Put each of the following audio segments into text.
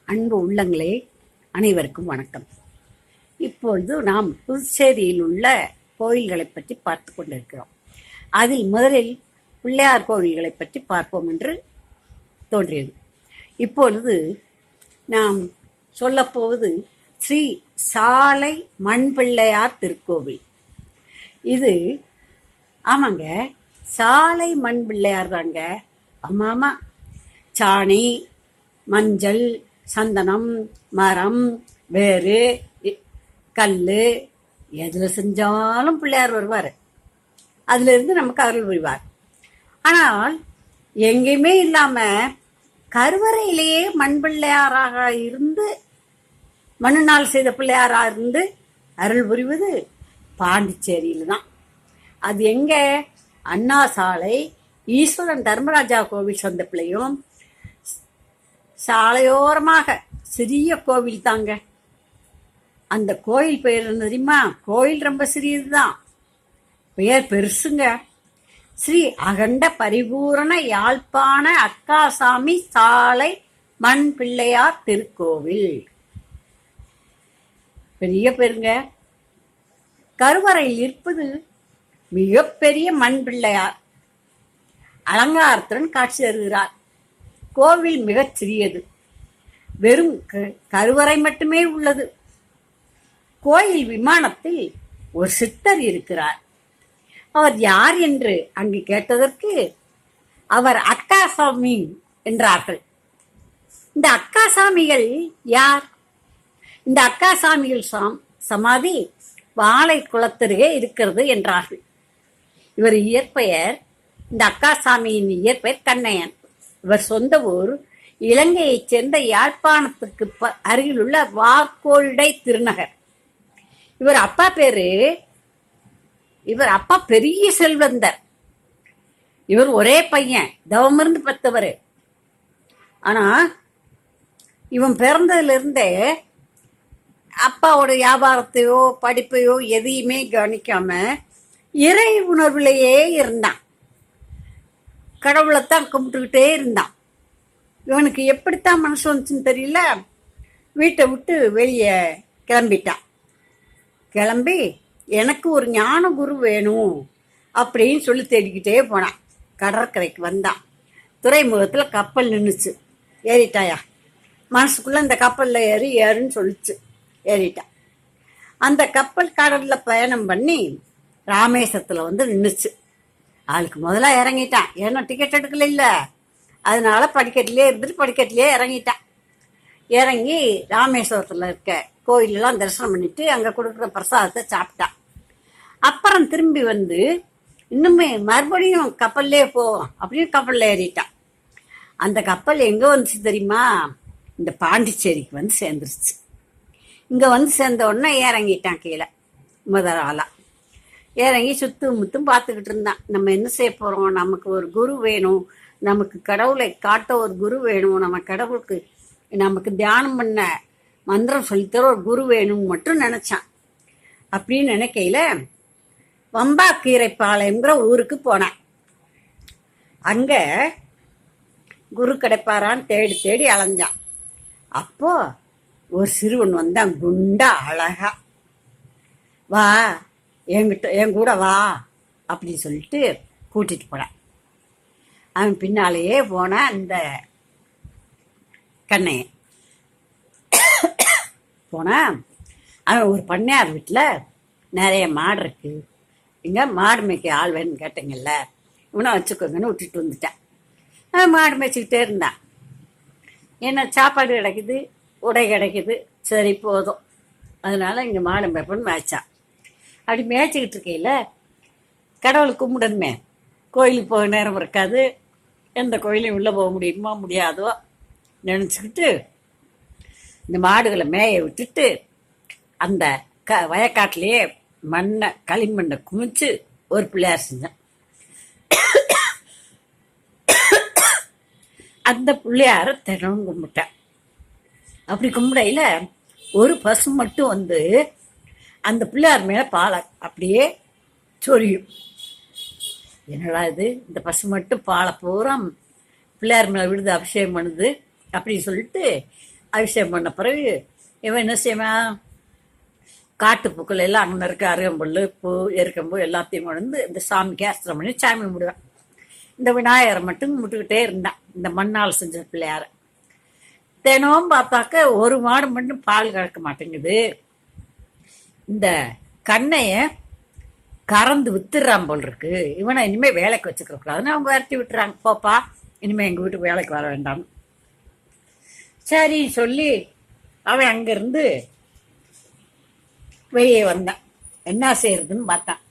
அன்பு உள்ளங்களே, அனைவருக்கும் வணக்கம். இப்பொழுது நாம் புதுச்சேரியில் உள்ள கோயில்களை பற்றி பார்த்து கொண்டிருக்கிறோம். அதில் முதலில் பிள்ளையார் கோவில்களை பற்றி பார்ப்போம் என்று தோன்றியது. இப்பொழுது நாம் சொல்லப்போவது ஸ்ரீ சாலை மண்பிள்ளையார் திருக்கோவில். இது ஆமாங்க, சாலை மண்பிள்ளையார் தாங்க. ஆமாமா, சாணி, மஞ்சள், சந்தனம், மரம், வேறு, கல், எதில் செஞ்சாலும் பிள்ளையார் வருவார். அதிலிருந்து நமக்கு அருள் புரிவார். ஆனால் எங்கேயுமே இல்லாமல் கருவறையிலேயே மண் பிள்ளையாராக இருந்து, மண்ணினால் செய்த பிள்ளையாராக இருந்து அருள் புரிவது பாண்டிச்சேரியில் தான். அது எங்கே? அண்ணா சாலை ஈஸ்வரன் தர்மராஜா கோவில் சந்தப்பிள்ளையும் சாலையோரமாக சிறிய கோவில் தாங்க. அந்த கோயில் பெயர் என்ன தெரியுமா? கோயில் ரொம்ப சிறியது தான், பெயர் பெருசுங்க. ஸ்ரீ அகண்ட பரிபூரண யாழ்ப்பாண அக்காசாமி சாலை மண் பிள்ளையார் திருக்கோவில். பெரிய பேருங்க. கருவறையில் இருப்பது மிகப்பெரிய மண் பிள்ளையார். அலங்காரத்துடன் காட்சி தருகிறார். கோவில் மிகச் சிறியது, வெறும் கருவறை மட்டுமே உள்ளது. கோயில் விமானத்தில் ஒரு சித்தர் இருக்கிறார். அவர் யார் என்று அங்கு கேட்டதற்கு அவர் அக்காசாமி என்றார்கள். இந்த அக்காசாமிகள் யார்? இந்த அக்காசாமிகள் சமாதி வாழை குளத்தருகே இருக்கிறது என்றார்கள். இவர் இயற்பெயர், இந்த அக்காசாமியின் இயற்பெயர் கண்ணையன். இவர் சொந்த ஊர் இலங்கையைச் சேர்ந்த யாழ்ப்பாணத்துக்கு அருகிலுள்ள வார்கோல்டை திருநகர். இவர் அப்பா பெரிய செல்வந்தர். இவர் ஒரே பையன், தவமிருந்து பெற்றவர். ஆனா இவன் பிறந்ததிலிருந்தே அப்பாவோட வியாபாரத்தையோ படிப்பையோ எதையுமே கவனிக்காம இறை உணர்விலேயே இருந்தான். கடவுளைத்தான் கும்பிட்டுக்கிட்டே இருந்தான். இவனுக்கு எப்படித்தான் மனசு வந்துச்சுன்னு தெரியல, வீட்டை விட்டு வெளியே கிளம்பிட்டான். கிளம்பி எனக்கு ஒரு ஞான குரு வேணும் அப்படின்னு சொல்லி தேடிக்கிட்டே போனான். கடற்கரைக்கு வந்தான். துறைமுகத்தில் கப்பல் நின்றுச்சு. ஏறிட்டாயா? மனசுக்குள்ளே இந்த கப்பலில் ஏறுன்னு சொல்லிச்சு. ஏறிட்டான். அந்த கப்பல் கடலில் பயணம் பண்ணி ராமேஸ்வரத்தில் வந்து நின்றுச்சு. ஆளுக்கு முதல்ல இறங்கிட்டான். ஏன்னா டிக்கெட் எடுக்கல இல்லை, அதனால படிக்கட்டிலே இருந்துட்டு படிக்கட்டிலே இறங்கிட்டான். இறங்கி ராமேஸ்வரத்தில் இருக்க கோயிலெல்லாம் தரிசனம் பண்ணிட்டு அங்கே கொடுக்குற பிரசாதத்தை சாப்பிட்டான். அப்புறம் திரும்பி வந்து இன்னுமே மறுபடியும் கப்பல்லே போவோம் அப்படின்னு கப்பலில் ஏறிட்டான். அந்த கப்பல் எங்கே வந்துச்சு தெரியுமா? இந்த பாண்டிச்சேரிக்கு வந்து சேர்ந்துருச்சு. இங்கே வந்து சேர்ந்த உடனே இறங்கிட்டான் கீழே. முதல் ஆளாக இறங்கி சுற்றும் முத்தும் பார்த்துக்கிட்டு இருந்தான். நம்ம என்ன செய்ய போகிறோம்? நமக்கு ஒரு குரு வேணும், நமக்கு கடவுளை காட்ட ஒரு குரு வேணும், நம்ம கடவுளுக்கு நமக்கு தியானம் பண்ண மந்திரம் சொல்லித்தர ஒரு குரு வேணும்னு மட்டும் நினச்சான். அப்படின்னு நினைக்கையில் வம்பாக்கீரைப்பாளையங்கிற ஊருக்கு போனான். அங்கே குரு கிடைப்பாரான்னு தேடி தேடி அலைஞ்சான். அப்போ ஒரு சிறுவன் வந்தான், குண்டா அழகா. வா, என் கூட வா அப்படின்னு சொல்லிட்டு கூட்டிட்டு போனான். அவன் பின்னாலேயே போனான் அந்த கண்ணையன். போனான். அவன் ஒரு பண்ணையார் வீட்டில் நிறைய மாடு இருக்கு, இங்கே மாடு மேய்க்க ஆள் வேணும்னு கேட்டீங்கல்ல, இவனை வச்சுக்கோங்கன்னு விட்டுட்டு வந்துட்டான். அவன் மாடு மேய்ச்சிக்கிட்டே இருந்தான். என்ன சாப்பாடு கிடைக்குது, உடை கிடைக்குது, சரி போதும், அதனால இங்கே மாடு மேய்ப்பன்னு மேய்ச்சான். அப்படி மேய்ச்சிக்கிட்டு இருக்கையில் கடவுள் கும்பிடணுமே, கோயிலுக்கு போக நேரம் இருக்காது, எந்த கோயிலையும் உள்ளே போக முடியுமா முடியாதோ நினச்சிக்கிட்டு இந்த மாடுகளை மேய விட்டுட்டு அந்த வயக்காட்டிலேயே களிமண்ணை குமிச்சு ஒரு பிள்ளையார் செஞ்சான். அந்த பிள்ளையார தினமும் கும்பிட்டான். அப்படி கும்பிடையில ஒரு பசு மட்டும் வந்து அந்த பிள்ளையார் மேலே பாலை அப்படியே சொரியும். என்னடா இது, இந்த பசு மட்டும் பாலை பூரா பிள்ளையார் மேலே விடுது, அபிஷேகம் பண்ணுது அப்படின்னு சொல்லிட்டு அபிஷேகம் பண்ண பிறகு இவன் என்ன செய்வான், காட்டுப்பூக்கள் எல்லாம் அங்கே இருக்க அருகம்புல் பூ எருக்கம்பூ எல்லாத்தையும் கொண்டு இந்த சாமிக்கு அர்ச்சனை பண்ணி சாமி கும்பிடுவேன். இந்த விநாயகரை மட்டும் கும்பிட்டுக்கிட்டே இருந்தான், இந்த மண்ணால் செஞ்ச பிள்ளையார. தினமும் பார்த்தாக்க ஒரு மாடு மட்டும் பால் கறக்க மாட்டேங்குது. இந்த கண்ணைய கறந்து வித்துடுறான் போல் இருக்கு, இவனை இனிமேல் வேலைக்கு வச்சுக்க கூடாதுன்னு அவங்க விரட்டி விட்டுறாங்க. போப்பா, இனிமேல் எங்கள் வீட்டுக்கு வேலைக்கு வர வேண்டாம். சரி சொல்லி அவன் அங்கேருந்து வெளியே வந்தான். என்ன செய்யறதுன்னு பார்த்தான்.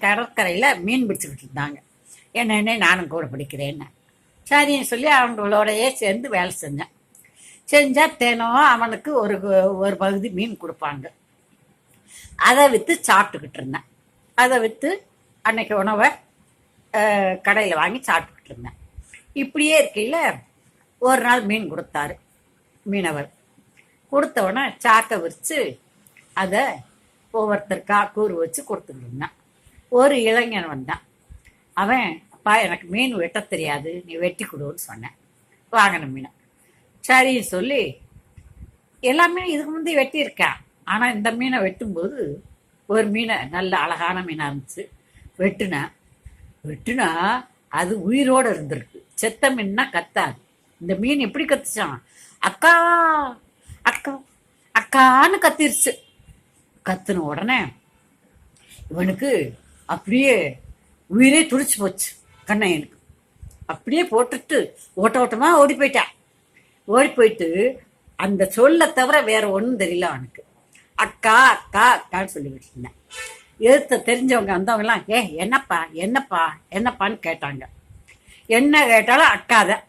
கடற்கரையில் மீன் பிடிச்சிக்கிட்டு இருந்தாங்க. என்னென்ன நானும் கூட பிடிக்கிறேன்னு சரின்னு சொல்லி அவங்களோடையே சேர்ந்து வேலை செஞ்சேன். செஞ்சால் தினம் அவனுக்கு ஒரு பகுதி மீன் கொடுப்பாங்க. அதை விற்று சாப்பிட்டுக்கிட்டு இருந்தேன். அதை விற்று அன்னைக்கு உணவை கடையில் வாங்கி சாப்பிட்டுக்கிட்டு இருந்தேன். இப்படியே இருக்கையில் ஒரு நாள் மீன் கொடுத்தாரு மீனவர். கொடுத்தவொடனே சாக்கை விரித்து அதை ஒவ்வொருத்தருக்கா கூறு வச்சு கொடுத்துக்கிட்டு இருந்தான். ஒரு இளைஞன் வந்தான். அவன், அப்பா எனக்கு மீன் வெட்ட தெரியாது, நீ வெட்டி கொடுன்னு சொன்னேன். வாங்கின மீனை சரின்னு சொல்லி எல்லா மீனும் இதுக்கு முந்தைய வெட்டியிருக்கேன். ஆனால் இந்த மீனை வெட்டும்போது ஒரு மீனை நல்ல அழகான மீனாக இருந்துச்சு. வெட்டுனா அது உயிரோடு இருந்திருக்கு. செத்த மீன்னா கத்தாது. இந்த மீன் எப்படி கத்துச்சான், அக்கா அக்கா அக்கான்னு கத்திருச்சு. கத்துன உடனே இவனுக்கு அப்படியே உயிரே துடிச்சு போச்சு. கண்ணையனுக்கு அப்படியே போட்டுட்டு ஓட்டமாக ஓடி போயிட்டான். ஓடி போயிட்டு அந்த சொல்ல தவிர வேற ஒன்றும் தெரியல அவனுக்கு. அக்கா அக்கா அக்கான்னு சொல்லிக்கிட்டு இருந்தேன். எதிர்த்த தெரிஞ்சவங்க வந்தவங்கலாம், என்னப்பா என்னப்பா என்னப்பான்னு கேட்டாங்க. என்ன கேட்டாலும் அக்காதான்,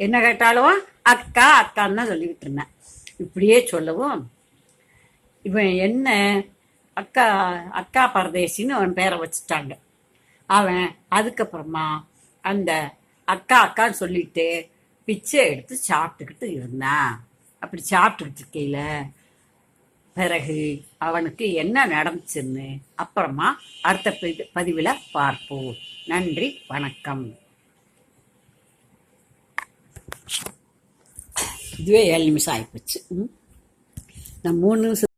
என்ன கேட்டாலும் அக்கா அக்கான்னு தான் சொல்லிக்கிட்டு இருந்தேன். இப்படியே சொல்லவும் இவன் என்ன அக்கா அக்கா பரதேசின்னு அவன் பேரை வச்சுட்டாங்க. அவன் அதுக்கப்புறமா அந்த அக்கா அக்கான்னு சொல்லிட்டு பிச்சை எடுத்து சாப்பிட்டுக்கிட்டு இருந்தான். அப்படி சாப்பிட்டுக்கிட்டு இருக்கையில் பிறகு அவனுக்கு என்ன நடந்துச்சுன்னு அப்புறமா அடுத்த பதிவில் பார்ப்போம். நன்றி, வணக்கம். இதுவே 7 நிமிஷம் ஆகிப்போச்சு. நான் 3 நிமிஷம்